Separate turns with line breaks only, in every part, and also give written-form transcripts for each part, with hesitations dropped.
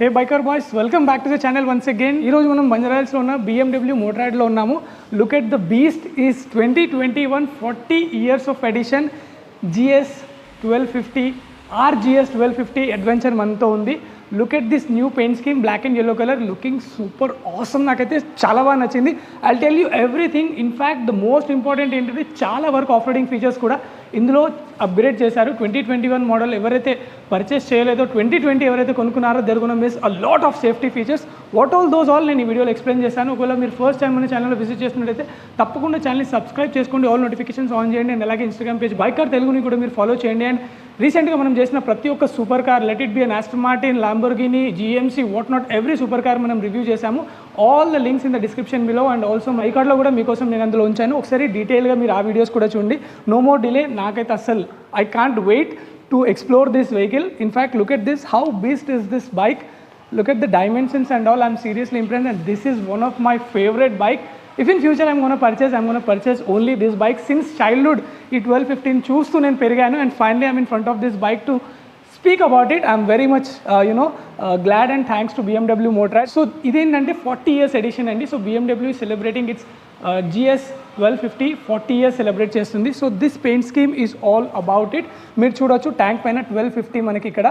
Hey biker boys, welcome back to the channel once again. ఈ రోజు మనం బంజారాహిల్స్ లో ఉన్న BMW Motorrad లో ఉన్నాము. Look at the beast is 2021 40 years of edition GS 1250 RGS 1250 adventure మనతో ఉంది. Look at this new paint scheme, black and yellow color, looking super awesome. నాకైతే చాలా బాగా నచ్చింది. I'll tell you everything. In fact, the most important ఏంటంటే చాలా వరకు off roading features కూడా ఇందులో అప్గ్రేడ్ చేశారు. 2021 మోడల్ ఎవరైతే పర్చేస్ చేయలేదో 2020 ఎవరైతే కొనుక్కున్నారో they're gonna miss a lot of safety features. What all those all నేను ఈ వీడియోలో ఎక్స్ప్లెయిన్ చేశాను. ఒకవేళ మీరు ఫస్ట్ టైం మన ఛానల్లో విజిట్ చేసినట్లయితే తప్పకుండా ఛానల్ని సబ్స్క్రైబ్ చేసుకోండి, ఆల్ నోటిఫికేషన్స్ ఆన్ చేయండి. అండ్ అలాగే ఇన్స్టాగ్రామ్ పేజ్ బైకర్ తెలుగుని కూడా మీరు ఫాలో చేయండి. అండ్ రీసెంట్గా మనం చేసిన ప్రతి ఒక్క super car, let it be an Aston Martin, Lamborghini, GMC, what not every super car మనం రివ్యూ చేశాము. All the links in the description below. And also my కార్డ్లో కూడా మీకోసం నేను అందులో ఉంచాను, ఒకసారి డీటెయిల్గా మీరు ఆ వీడియోస్ కూడా చూడండి. No more delay. నాకైతే అస్సలు I can't wait to explore this vehicle. In fact, look at this, how beast is this bike. Look at the dimensions and all. I'm seriously impressed, and this is one of my favorite bike. If in future I'm going to purchase only this bike. Since childhood ఈ 1215 చూస్తూ నేను పెరిగాను, and finally I'm in front of this bike to speak about it. I'm very much glad and thanks to BMW Motorrad. So ఇదేంటంటే 40 years edition అండి. So BMW is celebrating its GS 1250 40 years celebrate చేస్తుంది. So this paint scheme is all about it. మీరు చూడొచ్చు tank పైన 1250 మనకి ఇక్కడ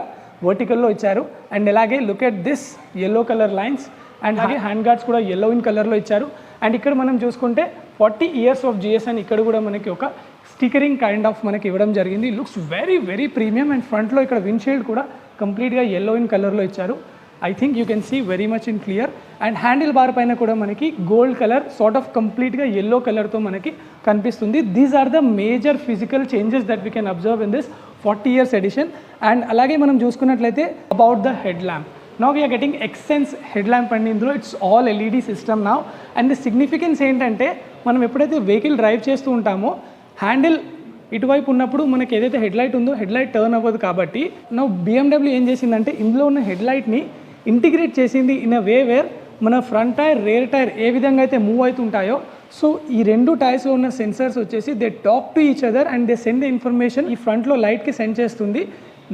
వర్టికల్లో ఇచ్చారు. And అలాగే look at this yellow colour lines, and అలాగే హ్యాండ్ గార్డ్స్ కూడా ఎల్లో ఇన్ కలర్లో ఇచ్చారు. అండ్ ఇక్కడ మనం చూసుకుంటే 40 years ఆఫ్ GS అని ఇక్కడ కూడా మనకి ఒక స్టికరింగ్ కైండ్ ఆఫ్ మనకి ఇవ్వడం జరిగింది. Looks very very premium. And ఫ్రంట్లో ఇక్కడ విండ్షీల్డ్ కూడా కంప్లీట్గా ఎల్లో ఇన్ కలర్లో ఇచ్చారు. I think you can see very much in clear. And handle bar పైన కూడా మనకి గోల్డ్ కలర్ సార్ట్ ఆఫ్ కంప్లీట్గా ఎల్లో కలర్తో మనకి కనిపిస్తుంది. These are the major physical changes that we can observe in this 40 years edition. And అలాగే మనం చూసుకున్నట్లయితే about the head lamp. Now we're getting excellence head lamp అండి. ఇందులో it's all LED system now. And the significance ఏంటంటే మనం ఎప్పుడైతే vehicle drive చేస్తూ ఉంటామో హ్యాండిల్ ఇటువైపు ఉన్నప్పుడు మనకి ఏదైతే హెడ్ లైట్ ఉందో హెడ్ లైట్ టర్న్ అవ్వదు. కాబట్టి నా BMW ఏం చేసిందంటే ఇందులో ఉన్న హెడ్ లైట్ని ఇంటిగ్రేట్ చేసింది ఇన్ అ వే వేర్ మన ఫ్రంట్ టైర్, రేర్ టైర్ ఏ విధంగా అయితే మూవ్ అవుతుంటాయో, సో ఈ రెండు టైర్స్లో ఉన్న సెన్సర్స్ వచ్చేసి they talk to each other and they send the information ఈ ఫ్రంట్లో లైట్కి సెండ్ చేస్తుంది.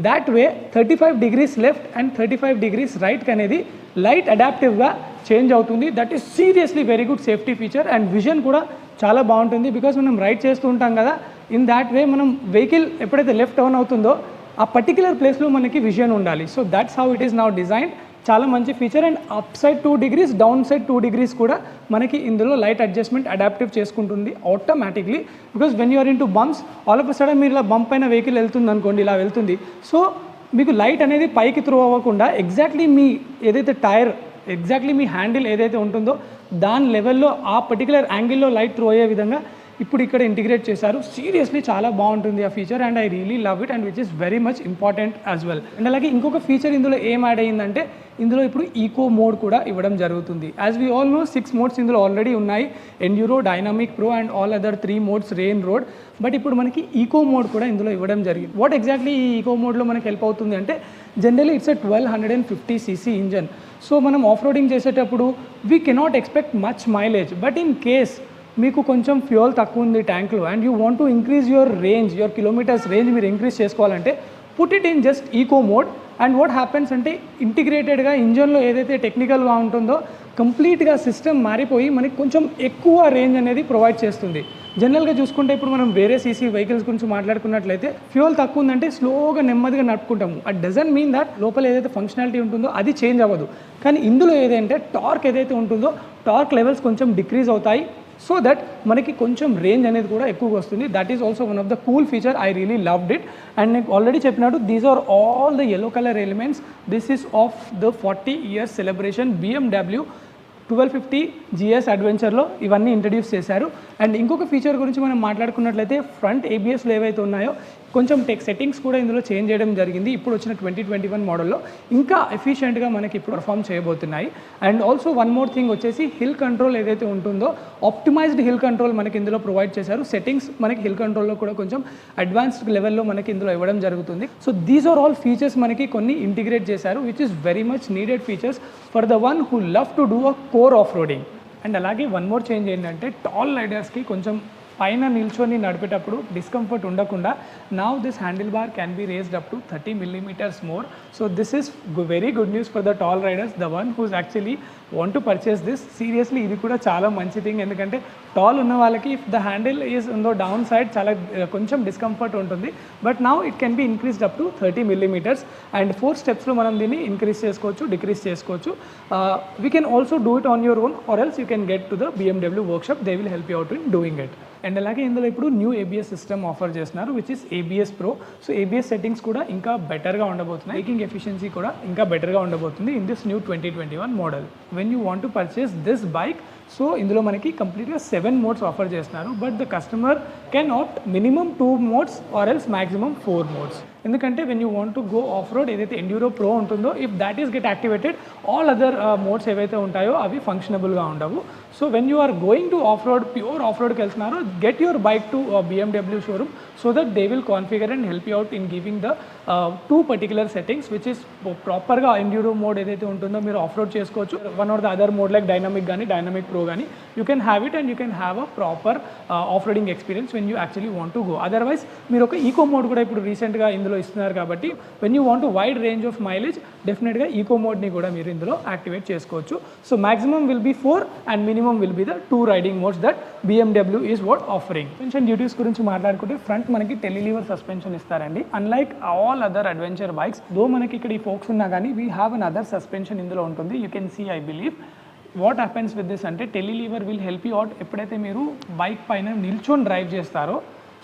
That way 35 degrees left and 35 degrees రైట్కి అనేది లైట్ అడాప్టివ్గా చేంజ్ అవుతుంది. That is seriously very good safety feature. And vision కూడా చాలా బాగుంటుంది, బికాస్ మనం రైడ్ చేస్తూ ఉంటాం కదా. ఇన్ దాట్ వే మనం వెహికల్ ఎప్పుడైతే లెఫ్ట్ టర్న్ అవుతుందో ఆ పర్టికులర్ ప్లేస్లో మనకి విజన్ ఉండాలి. So that's how it is now design. చాలా మంచి feature. And up side 2 degrees, down side 2 degrees కూడా మనకి ఇందులో లైట్ అడ్జస్ట్మెంట్ అడాప్టివ్ చేసుకుంటుంది automatically. Because when you're in to bumps all of a sudden మీరు ఇలా బంప్ పైన వెహికల్ వెళ్తుంది అనుకోండి, ఇలా వెళ్తుంది. సో మీకు లైట్ అనేది పైకి త్రో అవ్వకుండా ఎగ్జాక్ట్లీ మీ ఏదైతే టైర్, ఎగ్జాక్ట్లీ మీ హ్యాండిల్ ఏదైతే ఉంటుందో దాని లెవెల్లో ఆ పర్టికులర్ యాంగిల్లో లైట్ త్రో అయ్యే విధంగా ఇప్పుడు ఇక్కడ ఇంటిగ్రేట్ చేశారు. సీరియస్లీ చాలా బాగుంటుంది ఆ feature. And I really love it, and which is very much important as well. And అలాగే ఇంకొక ఫీచర్ ఇందులో ఏం యాడ్ అయ్యిందంటే ఇందులో ఇప్పుడు ఈకో మోడ్ కూడా ఇవ్వడం జరుగుతుంది. As we all know 6 modes ఇందులో ఆల్రెడీ ఉన్నాయి, enduro, dynamic, pro and all other 3 modes, rain, road. But ఇప్పుడు మనకి ఈకో మోడ్ కూడా ఇందులో ఇవ్వడం జరిగింది. వాట్ ఎగ్జాక్ట్లీ ఈ ఈకో మోడ్లో మనకి హెల్ప్ అవుతుంది అంటే generally it's 1250cc engine. So మనం ఆఫ్ రోడింగ్ చేసేటప్పుడు we cannot expect much mileage. But in case మీకు కొంచెం ఫ్యూయల్ తక్కువ ఉంది ట్యాంక్లో and you want to increase your range, your kilometres range మీరు ఇంక్రీజ్ చేసుకోవాలంటే put it in just eco mode. And what happens అంటే ఇంటిగ్రేటెడ్గా ఇంజన్లో ఏదైతే టెక్నికల్గా ఉంటుందో కంప్లీట్గా సిస్టమ్ మారిపోయి మనకి కొంచెం ఎక్కువ రేంజ్ అనేది ప్రొవైడ్ చేస్తుంది. జనరల్గా చూసుకుంటే ఇప్పుడు మనం వేరే సీసీ వెహికల్స్ గురించి మాట్లాడుకున్నట్లయితే ఫ్యూయల్ తక్కువ ఉందంటే స్లోగా నెమ్మదిగా నడుపుకుంటాము. అట్ డజంట్ మీన్ దట్ లోపల ఏదైతే ఫంక్షనాలిటీ ఉంటుందో అది చేంజ్ అవ్వదు. కానీ ఇందులో ఏదంటే టార్క్ ఏదైతే ఉంటుందో టార్క్ లెవెల్స్ కొంచెం డిక్రీజ్ అవుతాయి, సో దట్ మనకి కొంచెం రేంజ్ అనేది కూడా ఎక్కువగా వస్తుంది. That is also one of the cool feature. I really loved it. And నేను ఆల్రెడీ చెప్పినట్టు these are all the yellow color elements. This is of the 40 years celebration BMW 1250 GS అడ్వెంచర్లో ఇవన్నీ ఇంట్రడ్యూస్ చేశారు. And ఇంకొక feature గురించి మనం మాట్లాడుకున్నట్లయితే front ABSలో ఏవైతే ఉన్నాయో కొంచెం సెట్టింగ్స్ కూడా ఇందులో చేంజ్ చేయడం జరిగింది. ఇప్పుడు వచ్చిన 2021 మోడల్లో ఇంకా ఎఫిషియెంట్గా మనకి ఇప్పుడు పర్ఫామ్ చేయబోతున్నాయి. And also one more thing వచ్చేసి హిల్ కంట్రోల్ ఏదైతే ఉంటుందో ఆప్టిమైజ్డ్ హిల్ కంట్రోల్ మనకి ఇందులో ప్రొవైడ్ చేశారు. సెట్టింగ్స్ మనకి హిల్ కంట్రోల్లో కూడా కొంచెం అడ్వాన్స్డ్ లెవెల్లో మనకి ఇందులో ఇవ్వడం జరుగుతుంది. So these are all features మనకి కొన్ని ఇంటిగ్రేట్ చేశారు, which is very much needed features for the one who love to do a core of riding. And అలాగే వన్ మోర్ చేంజ్ ఏంటంటే టాల్ రైడర్స్కి కొంచెం పైన నిల్చొని నడిపేటప్పుడు డిస్కంఫర్ట్ ఉండకుండా now this handle bar can be raised up to 30 millimeters more. So this is very good news for the tall riders, the one who's actually want to purchase this. Seriously ఇది కూడా చాలా మంచి thing, ఎందుకంటే tall ఉన్న వాళ్ళకి if the handle is ఉందో down side చాలా కొంచెం డిస్కంఫర్ట్ ఉంటుంది. But now it can be increased up to 30 millimeters and 4 స్టెప్స్లో మనం దీన్ని ఇంక్రీజ్ చేసుకోవచ్చు, డిక్రీజ్ చేసుకోవచ్చు. We can also do it on your own or else you can get to the BMW workshop, they will help you out in doing it. And అలాగే ఇందులో ఇప్పుడు new ABS system offer చేస్తున్నారు which is ABS Pro. So ABS settings కూడా ఇంకా బెటర్గా ఉండబోతున్నాయి, breaking efficiency కూడా ఇంకా బెటర్గా ఉండబోతుంది in this new 2021 model. When you want to purchase this bike, so ఇందులో మనకి కంప్లీట్గా 7 మోడ్స్ ఆఫర్ చేస్తున్నారు. But the customer can opt minimum 2 modes or else maximum 4 modes. ఎందుకంటే when you want to go off road, ఏదైతే enduro pro ఉంటుందో, if that is get activated all other modes ఏవైతే ఉంటాయో అవి ఫంక్షనబుల్గా ఉండవు. So when you are going to off road, pure of రోడ్కి వెళ్తున్నారు, get your bike to BMW showroom so that they will configure and help you out in giving the 2 particular settings which is ప్రాపర్గా enduro mode ఏదైతే ఉంటుందో మీరు of road చేసుకోవచ్చు. One or the other mode like dynamic కానీ dynamic pro కానీ you can have it and you can have a proper off roading experience when you actually want to go. Otherwise మీరు ఒక eco mode కూడా ఇప్పుడు రీసెంట్గా ఇందులో ఇస్తున్నారు కాబట్టి when you want wide range of mileage డెఫినెట్గా ఈకో మోడ్ని కూడా మీరు ఇందులో యాక్టివేట్ చేసుకోవచ్చు. So maximum will be 4 and minimum will be the 2 riding modes that BMW is what offering. Suspension duties గురించి మాట్లాడుకుంటే ఫ్రంట్ మనకి టెలిలీవర్ సస్పెన్షన్ ఇస్తారండి. Unlike all other adventure bikes, though మనకి ఇక్కడ ఈ ఫోక్స్ ఉన్నా కానీ we have an other suspension ఇందులో ఉంటుంది. You can see, I believe what happens with this అంటే telelever will help you out ఎప్పుడైతే మీరు బైక్ పైన నిల్చొని డ్రైవ్ చేస్తారో,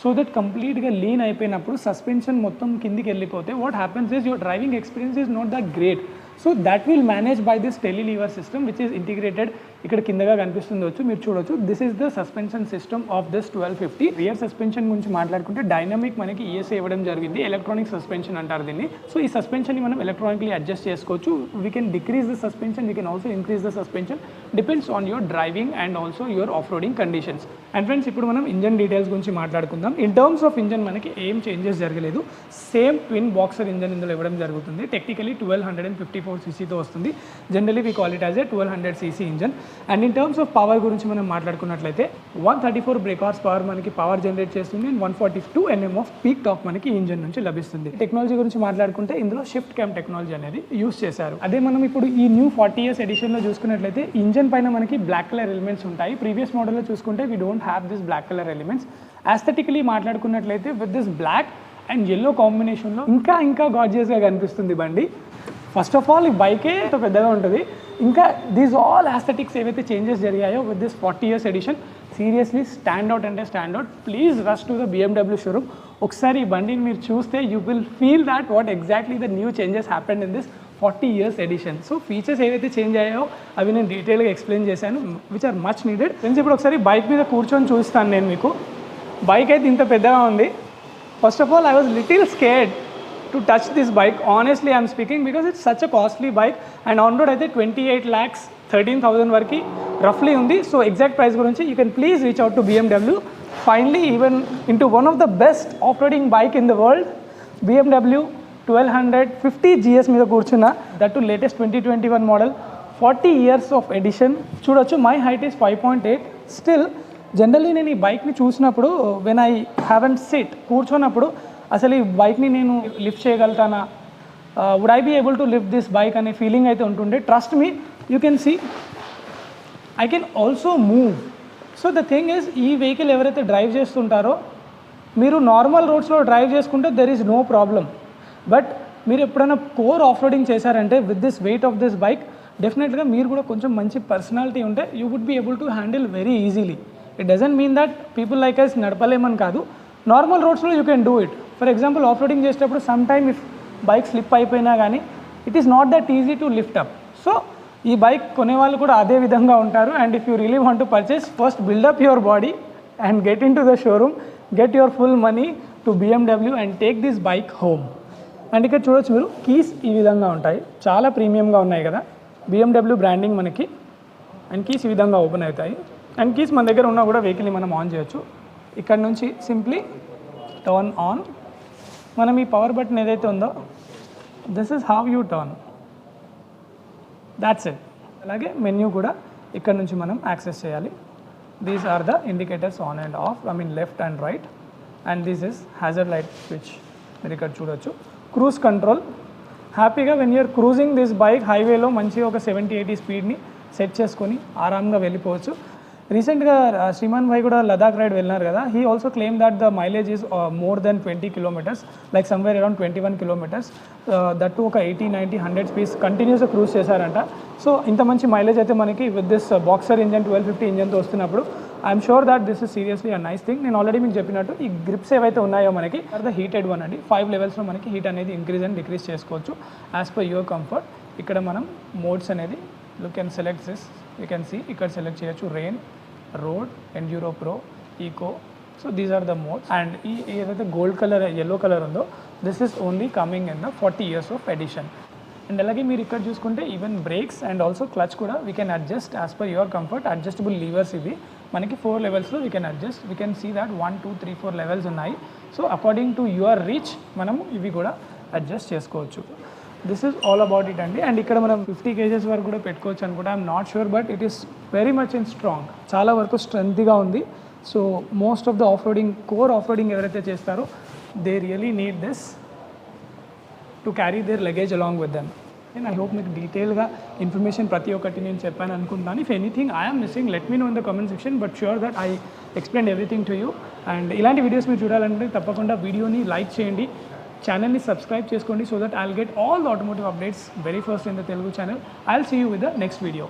సో దట్ కంప్లీట్గా లీన్ అయిపోయినప్పుడు సస్పెన్షన్ మొత్తం కిందికి వెళ్ళిపోతే what happens is your driving experience is not that great. So that will manage by this telelever system which is integrated. ఇక్కడ కిందగా కనిపిస్తుంది వచ్చు, మీరు చూడొచ్చు. This is the suspension system of this 1250. Rear suspension గురించి మాట్లాడుకుంటే డైనమిక్ మనకి ESA ఇవ్వడం జరిగింది, ఎలక్ట్రానిక్ సస్పెన్షన్ అంటారు దీన్ని. సో ఈ సస్పెన్షన్ని మనం ఎలక్ట్రానిక్లీ అడ్జస్ట్ చేసుకోవచ్చు. We can decrease the suspension, we can also increase the suspension, depends on your driving and also your off roading conditions. And friends, ఇప్పుడు మనం ఇంజన్ డీటెయిల్స్ గురించి మాట్లాడుకుందాం. ఇన్ టర్మ్స్ ఆఫ్ ఇంజన్ మనకి ఏం changes జరగలేదు, same twin boxer engine ఇందులో ఇవ్వడం జరుగుతుంది. టెక్నికలీ 1254cc వస్తుంది. Generally we call it as a 1200cc engine. And in terms of power గురించి మనం మాట్లాడుకున్నట్లయితే 134 బ్రేక్ హార్స్ పవర్ మనకి పవర్ జనరేట్ చేస్తుంది and 142 Nm off peak torque మనకి ఇంజన్ నుంచి లభిస్తుంది. టెక్నాలజీ గురించి మాట్లాడుకుంటే ఇందులో షిఫ్ట్ క్యామ్ టెక్నాలజీ అనేది యూస్ చేశారు. అదే మనం ఇప్పుడు ఈ న్యూ 40 years ఎడిషన్లో చూసుకున్నట్లయితే ఇంజన్ పైన మనకి బ్లాక్ కలర్ ఎలిమెంట్స్ ఉంటాయి. ప్రీవియస్ మోడల్లో చూసుకుంటే we don't have this black colour elements. Aesthetically మాట్లాడుకున్నట్లయితే with this black and yellow కాంబినేషన్లో ఇంకా గార్జియస్గా కనిపిస్తుంది బండి. ఫస్ట్ ఆఫ్ ఆల్ ఈ బైకే పెద్దగా ఉంటుంది. ఇంకా దీస్ ఆల్ ఆస్థెటిక్స్ ఏవైతే చేంజెస్ జరిగాయో with this 40 years edition, seriously stand out అంటే stand out. Please rush to the BMW showroom. ఒకసారి ఈ బండిని మీరు చూస్తే you will feel that what exactly the new changes happened in this 40 years edition. So features ఏవైతే change అయ్యాయో అవి నేను డీటెయిల్గా ఎక్స్ప్లెయిన్ చేశాను, which are much needed. Friends, ఇప్పుడు ఒకసారి బైక్ మీద కూర్చొని చూస్తాను నేను మీకు. బైక్ అయితే ఇంత పెద్దగా ఉంది. First of all I was little scared to touch this bike, honestly I'm speaking, because it's such a costly bike and on road అయితే 28,13,000 వరకు రఫ్లీ ఉంది. సో ఎగ్జాక్ట్ ప్రైస్ గురించి you can please reach out to BMW. Finally even into one of the best off roading bike in the world, BMW 1250 GS మీద కూర్చున్నా, that to latest 2021 model, 40 years of edition. చూడొచ్చు, my height is 5.8. Still generally నేను ఈ బైక్ని చూసినప్పుడు when I haven't SIT కూర్చున్నప్పుడు అసలు ఈ బైక్ని నేను లిఫ్ట్ చేయగలుగుతానా, would I be able to lift this bike అనే ఫీలింగ్ అయితే ఉంటుండే. Trust me, you can see I can also move. So the thing is, ఈ వెహికల్ ఎవరైతే డ్రైవ్ చేస్తుంటారో మీరు నార్మల్ రోడ్స్లో డ్రైవ్ చేసుకుంటే there is no problem. But మీరు ఎప్పుడైనా కోర్ ఆఫ్ రోడింగ్ చేశారంటే with this weight of this bike, డెఫినెట్గా మీరు కూడా కొంచెం మంచి పర్సనాలిటీ ఉంటే you would be able to handle very easily. It doesn't mean that people like us నడపలేమని కాదు. నార్మల్ రోడ్స్లో you can do it. For example off roading చేసేటప్పుడు some time if bike slip అయిపోయినా కానీ it is not that easy to lift up. So ఈ bike కొనేవాళ్ళు కూడా అదే విధంగా ఉంటారు. And if you really want to purchase, first build up your body and get in to the showroom, get your full money to BMW and take this bike home. And ఇక్కడ చూడొచ్చు మీరు, keys ఈ విధంగా ఉంటాయి, చాలా ప్రీమియంగా ఉన్నాయి కదా, BMW బ్రాండింగ్ మనకి. అండ్ కీస్ ఈ విధంగా ఓపెన్ అవుతాయి. అండ్ కీస్ మన దగ్గర ఉన్నా కూడా వెహికల్ని మనం ఆన్ చేయొచ్చు. ఇక్కడ నుంచి సింప్లీ టర్న్ ఆన్. మనం ఈ పవర్ బటన్ ఏదైతే ఉందో, this is how you turn, that's it. అలాగే మెన్యూ కూడా ఇక్కడ నుంచి మనం యాక్సెస్ చేయాలి. These are the indicators on and off, I mean left and right, and this is hazard light switch. మీరు ఇక్కడ చూడొచ్చు. క్రూజ్ కంట్రోల్, హ్యాపీగా when you're cruising this bike హైవేలో మంచిగా ఒక 70-80 స్పీడ్ని సెట్ చేసుకొని ఆరాంగా వెళ్ళిపోవచ్చు. రీసెంట్గా శ్రీమాన్ భాయ్ కూడా లదాఖ్ రైడ్ వెళ్ళినారు కదా, he also claim that the mileage is more than 20 kilometres, like somewhere around 21 kilometres, that ఒక 80-90-100 స్పీడ్స్ కంటిన్యూస్గా క్రూజ్ చేశారంట. సో ఇంత మంచి మైలేజ్ అయితే మనకి విత్ దిస్ బాక్సర్ ఇంజన్ 1250 ఇంజన్తో వస్తున్నప్పుడు I'm sure that this is seriously a nice thing. నేను already మీకు చెప్పినట్టు ఈ గ్రిప్స్ ఏవైతే ఉన్నాయో మనకి ద హీటెడ్ వన్ అండి. 5 లెవెల్స్లో మనకి హీట్ అనేది ఇంక్రీజ్ అండ్ డిక్రీజ్ చేసుకోవచ్చు యాజ్ పర్ యువర్ కంఫర్ట్. ఇక్కడ మనం మోడ్స్ అనేది you can select this, you can see ఇక్కడ సెలెక్ట్ చేయొచ్చు rain, road, enduro pro, eco. So these are the modes. And ఈ ఏదైతే గోల్డ్ కలర్ yellow కలర్ ఉందో this is only coming in the 40 years of edition. And అలాగే మీరు ఇక్కడ చూసుకుంటే even brakes and also clutch కూడా we can adjust as per your comfort. Adjustable levers ఇవి మనకి 4 లెవెల్స్లో we can adjust. We can see that 1, 2, 3, 4 levels ఉన్నాయి. So according to your reach మనము ఇవి కూడా అడ్జస్ట్ చేసుకోవచ్చు. This is all about it అండి. అండ్ ఇక్కడ మనం 50 kgs వరకు కూడా పెట్టుకోవచ్చు అనుకుంటా, I'm not sure, but it is very much in strong. చాలా వరకు స్ట్రెంత్గా ఉంది. So most of the off roading, core of roading ఎవరైతే చేస్తారో they really need this to carry their luggage along with them. And I hope మీకు డీటెయిల్గా information ప్రతి ఒక్కటి నేను చెప్పాను అనుకుంటున్నాను. If anything I'm missing let me know in the comment section, but sure that I explain everything to you. And ఇలాంటి videos మీరు చూడాలంటే తప్పకుండా వీడియోని లైక్ చేయండి, ఛానల్ని సబ్స్క్రైబ్ చేసుకోండి, so that I'll get all the automotive updates very first in the Telugu channel. I'll see you with the next video.